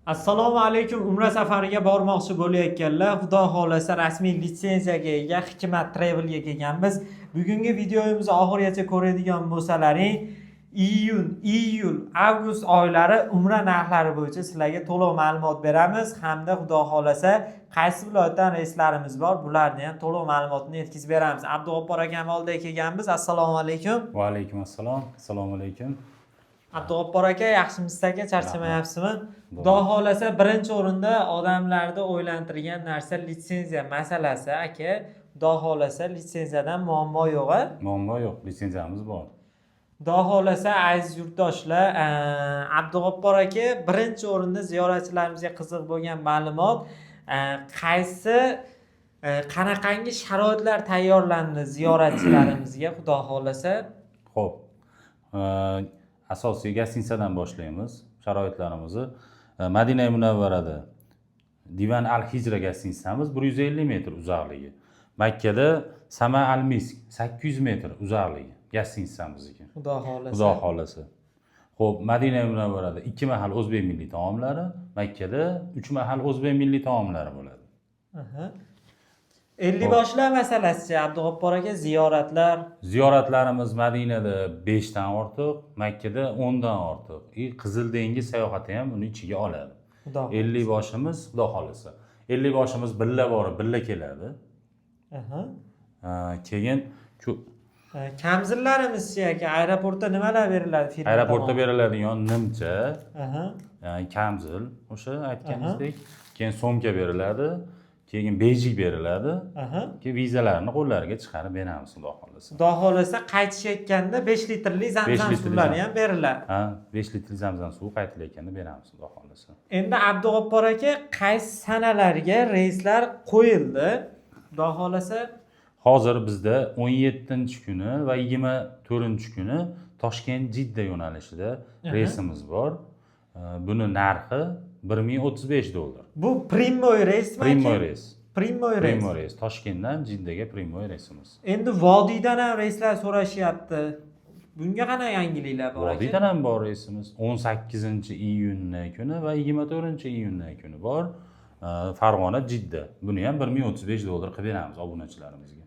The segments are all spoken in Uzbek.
Assalomu alaykum. Umra safariga bormoqchi bo'layotganlar, xudo xolasa rasmiy litsenziyaga ega Hikmat Travel'ga kelganmiz. Bugungi videomizni oxirigacha ko'radigan bo'lsalaring, iyul, avgust oylari umra narxlari bo'yicha sizlarga to'liq ma'lumot beramiz hamda xudo xolasa qaysi viloyatdan reyslarimiz bor, bularni ham to'liq ma'lumotni yetkazib beramiz. Abdug'oppor akam oldiga kelganmiz. Assalomu alaykum. Va alaykum assalom. Assalomu alaykum. Abdug'oppor aka, yaxshimisiz aka? Charchamayapsizmi? Xudo xolasa birinchi o'rinda odamlarni o'ylantirgan narsa litsenziya masalasi aka. Xudo xolasa litsenziyadan muammo yo'q-a? Muammo yo'q, litsenziyamiz bor. Xudo xolasa aziz yurtdoshlar, Abdug'oppor aka birinchi o'rinda ziyoratchilarimizga qiziq bo'lgan ma'lumot, qanaqangi sharoitlar tayyorlandi ziyoratchilarimizga xudo xolasa? Xo'p. Asosiy gostinitsadan boshlaymiz sharoitlarimizni. Madina Munavvarada Divan Al-Hijra gostinitsamiz 150 metr uzoqligi. Makkada Sama Al-Misk 800 metr uzoqligi gostinitsamizga. Xudo xolasa. Xudo xolasa. Xo'p, Madina Munavvarada 2 mahal o'zbek milliy taomlari, Makkada 3 mahal o'zbek milliy taomlari bo'ladi. 50 boshlar masalasi Abdug'oppor aka, ziyoratlar. Ziyoratlarimiz Madinada 5 dan ortiq, Makkada 10 dan ortiq. Qizil dengiz sayohati ham uni ichiga oladi. 50 boshimiz xudo xolasa. 50 boshimiz billa borib, billa keladi. Keyin kamzillarimiz aka, aeroportda nimalar beriladi? Aeroportda beriladigan nimcha, kamzil, o'sha aytganingizdek, keyin so'mka beriladi. Keyin bejik beriladi. Keyin vizalarni qo'llariga chiqarib beramiz xudo xolasa. Xudo xolasa qaytishayotganda 5 litrli zamzam suvlari ham beriladi. 5 litrli zamzam suvi qaytilayotganda beramiz xudo xolasa. Endi Abdug'oppor aka, qaysi sanalarga reyslar qo'yildi? Xudo xolasa hozir bizda 17-kuni va 24-kuni Toshkent-Jidda yo'nalishida reysimiz bor. Buni narxi $1035. Bu primoy reysmi? Primoy reys. Primoy reys. Toshkentdan Jiddaga primoy reysimiz. Endi vodiydan ham reyslar so'rashyapti. Bunga qana yangiliklar bor aka? Vodiydan ham bor reysimiz. 18-iyunna kuni va 24-iyunna kuni bor. Farg'ona Jidda. Buni ham $1035 qilib beramiz obunachilarimizga.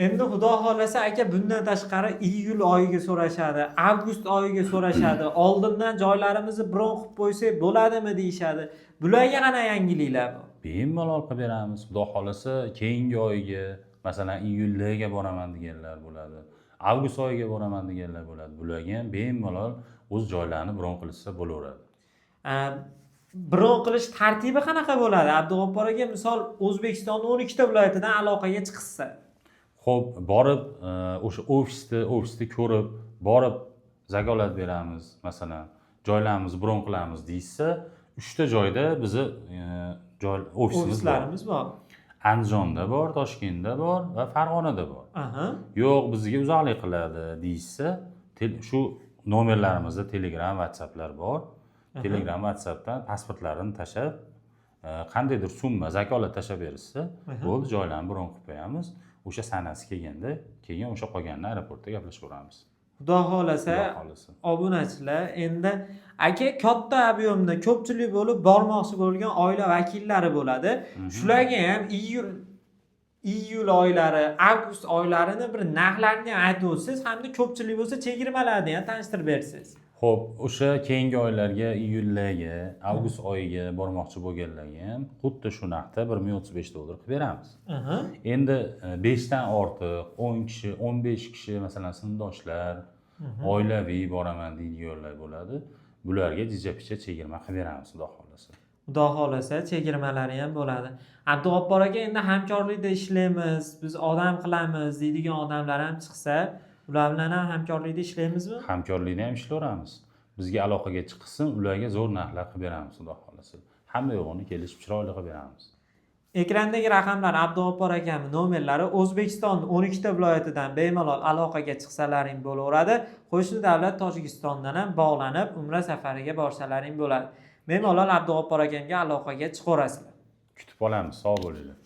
Endi xudo xolasa aka, bundan tashqari iyul oyiga so'rashadi, avgust oyiga so'rashadi. Oldindan joylarimizni bron qilib qo'ysak bo'ladimi deyshadi. Bularga qana yangiliklar bor? Bemalol qilib beramiz. Xudo xolasa keyingi oyiga, masalan, iyulga boraman deganlar bo'ladi. Avgust oyiga boraman deganlar bo'ladi. Bularga ham bemalol o'z joylarini bron qilsa bo'laveradi. Bron qilish tartibi qanaqa bo'ladi? Abdug'oppor aka, misol O'zbekistonning 12 ta viloyatidan aloqaga chiqsa, xo'p, borib o'sha ofisda ko'rib, borib zakolat beramiz, masalan, joylarimizni bron qilamiz deysa, 3 ta joyda bizni ofislarimiz bor. Andijonda bor, Toshkentda bor va Farg'onada bor. Yo'q, bizga uzoqlik qiladi deysa, shu nomerlarimizda Telegram, WhatsApplar bor. Telegram, WhatsAppdan pasportlarini tashab, qandaydir summa zakolat tashab berishsa, bo'ldi, joylarni bron qilib qo'yamiz. O'sha sanasi kelganda, keyin o'sha qolganini aeroportda gaplashaveramiz. Xudo xolasa, obunachilar, endi aka katta ob'yomda ko'pchilik bo'lib bormoqchi bo'lgan oila vakillari bo'ladi. Shularga ham iyul oylari, avgust oylarini bir narxlarini ham aytib o'tsangiz, hamda ko'pchilik bo'lsa chegirmalarni ham tanishtirib bersangiz. Xo'p, o'sha keyingi oylarga, iyullarga, avgust oyiga bormoqchi bo'lganlarga ham xuddi shu narxda $1035 qilib beramiz. Endi 5 dan ortiq, 10 kishi, 15 kishi, masalan, sinfdoshlar, oilaviy boraman deydiganlar bo'ladi. Bularga jicha-picha chegirma qilib beramiz, xudo xolasa. Xudo xolasa chegirmalari ham bo'ladi. Abdug'oppor aka, endi hamkorlikda ishlaymiz, biz odam qilamiz deydigan odamlar ham chiqsa, ular bilan ham hamkorlikda ishlaymizmi? Hamkorlikda ham ishlayveramiz. Bizga aloqaga chiqsin, ularga zo'r narxlar qilib beramiz, xudo xolasa. Hamma yo'g'ini kelishib chiroyli qilib beramiz. Ekrandagi raqamlar Abdug'oppor akamning nomerlari. O'zbekistonning 12 ta viloyatidan bemalol aloqaga chiqsalaring bo'laveradi. Qo'shni davlat Tojikistondan ham bog'lanib, umra safariga borsalaring bo'ladi. Bemalol Abdug'oppor akamga aloqaga chiqaverasizlar. Kutib olamiz, sog' bo'linglar.